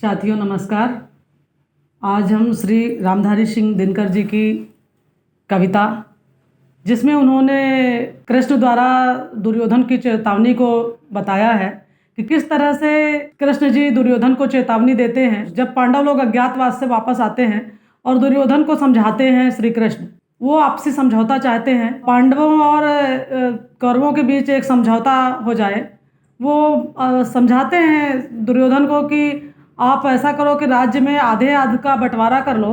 साथियों नमस्कार। आज हम श्री रामधारी सिंह दिनकर जी की कविता, जिसमें उन्होंने कृष्ण द्वारा दुर्योधन की चेतावनी को बताया है कि किस तरह से कृष्ण जी दुर्योधन को चेतावनी देते हैं जब पांडव लोग अज्ञातवास से वापस आते हैं और दुर्योधन को समझाते हैं। श्री कृष्ण वो आपसी समझौता चाहते हैं, पांडवों और कौरवों के बीच एक समझौता हो जाए। वो समझाते हैं दुर्योधन को कि आप ऐसा करो कि राज्य में आधे आध का बंटवारा कर लो,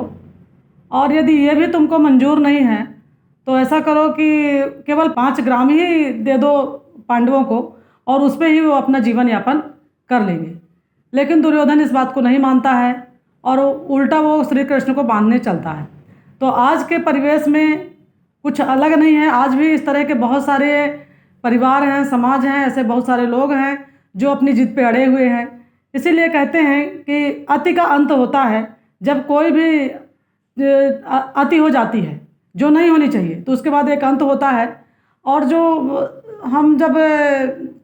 और यदि ये भी तुमको मंजूर नहीं है तो ऐसा करो कि केवल 5 ग्राम ही दे दो पांडवों को, और उस पर ही वो अपना जीवन यापन कर लेंगे। लेकिन दुर्योधन इस बात को नहीं मानता है और उल्टा वो श्री कृष्ण को बांधने चलता है। तो आज के परिवेश में कुछ अलग नहीं है। आज भी इस तरह के बहुत सारे परिवार हैं, समाज हैं, ऐसे बहुत सारे लोग हैं जो अपनी जिद पे अड़े हुए हैं। इसीलिए कहते हैं कि अति का अंत होता है। जब कोई भी अति हो जाती है जो नहीं होनी चाहिए तो उसके बाद एक अंत होता है। और जो हम जब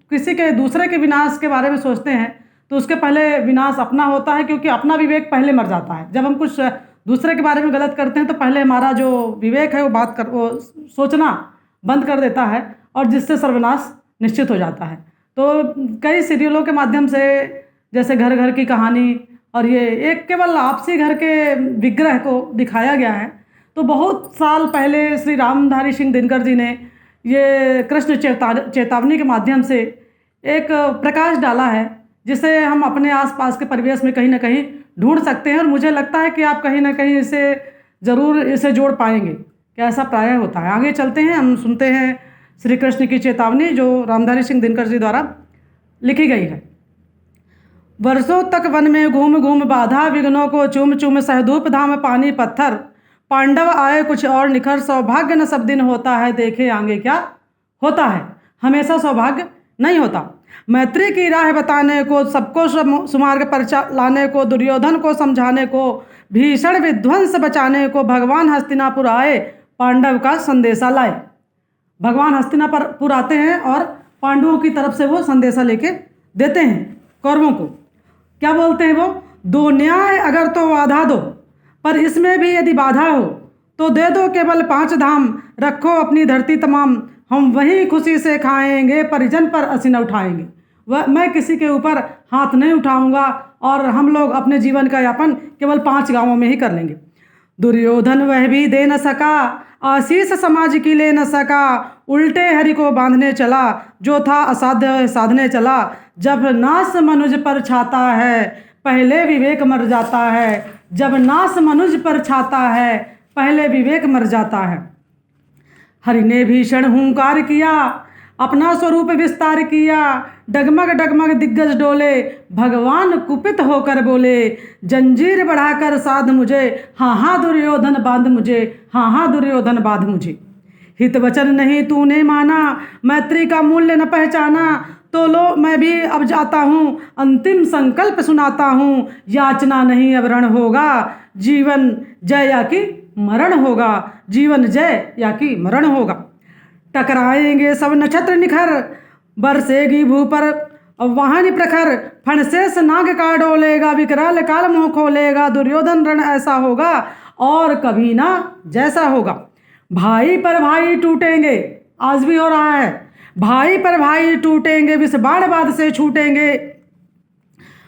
किसी के दूसरे के विनाश के बारे में सोचते हैं तो उसके पहले विनाश अपना होता है, क्योंकि अपना विवेक पहले मर जाता है। जब हम कुछ दूसरे के बारे में गलत करते हैं तो पहले हमारा जो विवेक है वो सोचना बंद कर देता है, और जिससे सर्वनाश निश्चित हो जाता है। तो कई सीरियलों के माध्यम से, जैसे घर घर की कहानी, और ये एक केवल आपसी घर के विग्रह को दिखाया गया है। तो बहुत साल पहले श्री रामधारी सिंह दिनकर जी ने ये कृष्ण चेतावनी के माध्यम से एक प्रकाश डाला है, जिसे हम अपने आसपास के परिवेश में कहीं ना कहीं ढूंढ सकते हैं। और मुझे लगता है कि आप कहीं ना कहीं इसे जोड़ पाएंगे कि ऐसा प्रायः होता है। आगे चलते हैं, हम सुनते हैं श्री कृष्ण की चेतावनी जो रामधारी सिंह दिनकर जी द्वारा लिखी गई है। वर्षों तक वन में घूम घूम बाधा विघ्नों को चूम चूम सहधूप धाम पानी पत्थर, पांडव आए कुछ और निखर, सौभाग्य न सब दिन होता है देखे आगे क्या होता है। हमेशा सौभाग्य नहीं होता। मैत्री की राह बताने को, सबको सुमार्ग पर लाने को, दुर्योधन को समझाने को, भीषण विध्वंस बचाने को भगवान हस्तिनापुर आए, पांडव का संदेशा लाए। भगवान हस्तिनापुर आते हैं और पांडवों की तरफ से वो संदेशा लेके देते हैं कौरवों को। क्या बोलते हैं वो? दो न्याय अगर तो आधा दो, पर इसमें भी यदि बाधा हो तो दे दो केवल 5 धाम, रखो अपनी धरती तमाम, हम वही खुशी से खाएंगे, परिजन पर असी न उठाएंगे। मैं किसी के ऊपर हाथ नहीं उठाऊंगा और हम लोग अपने जीवन का यापन केवल 5 गांवों में ही कर लेंगे। दुर्योधन वह भी दे न सका, आशीष समाज की ले न सका, उल्टे हरि को बांधने चला, जो था असाध्य साधने चला। जब नास मनुज पर छाता है पहले विवेक मर जाता है, जब नास मनुज पर छाता है पहले विवेक मर जाता है। हरि ने भीषण हुंकार किया, अपना स्वरूप विस्तार किया, डगमग डगमग दिग्गज डोले, भगवान कुपित होकर बोले, जंजीर बढ़ाकर साध मुझे, हाँ हाँ दुर्योधन बांध मुझे, हाँ हाँ दुर्योधन बांध मुझे। हित वचन नहीं तूने माना, मैत्री का मूल्य न पहचाना, तो लो मैं भी अब जाता हूँ, अंतिम संकल्प सुनाता हूँ, याचना नहीं अब रण होगा, जीवन जय या कि मरण होगा, जीवन जय या कि मरण होगा। टकराएंगे सब नक्षत्र निखर, बरसेगी भू पर वाहनी प्रखर, फणसेस नाग का डोलेगा, विकराल काल मुँह खोलेगा, दुर्योधन रण ऐसा होगा और कभी ना जैसा होगा। भाई पर भाई टूटेंगे, आज भी हो रहा है, भाई पर भाई टूटेंगे, विष बाण बाध से छूटेंगे,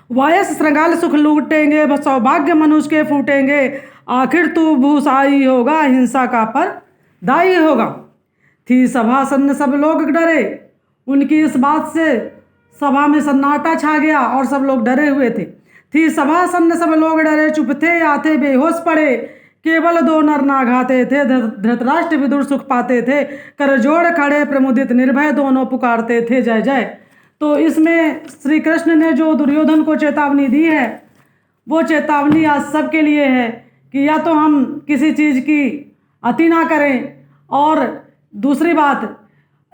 वायस श्रृंगाल सुख लूटेंगे, सौभाग्य मनुष्य के फूटेंगे, आखिर तू भूसाई होगा, हिंसा का पर दाई होगा। थी सभा सन्न सब लोग डरे, उनकी इस बात से सभा में सन्नाटा छा गया और सब लोग डरे हुए थे। थी सभा सन्न सब लोग डरे, चुप थे या थे बेहोश पड़े, केवल 2 नर नाघाते थे, धृतराष्ट्र विदुर सुख पाते थे, कर जोड़ खड़े प्रमुदित निर्भय दोनों पुकारते थे जय जय। तो इसमें श्री कृष्ण ने जो दुर्योधन को चेतावनी दी है वो चेतावनी आज सबके लिए है कि या तो हम किसी चीज़ की अति ना करें, और दूसरी बात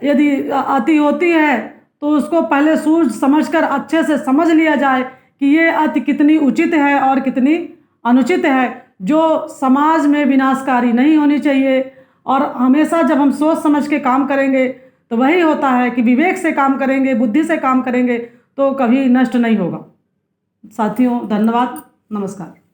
यदि अति होती है तो उसको पहले सूझ समझकर अच्छे से समझ लिया जाए कि ये अति कितनी उचित है और कितनी अनुचित है, जो समाज में विनाशकारी नहीं होनी चाहिए। और हमेशा जब हम सोच समझ के काम करेंगे तो वही होता है कि विवेक से काम करेंगे, बुद्धि से काम करेंगे तो कभी नष्ट नहीं होगा। साथियों, धन्यवाद, नमस्कार।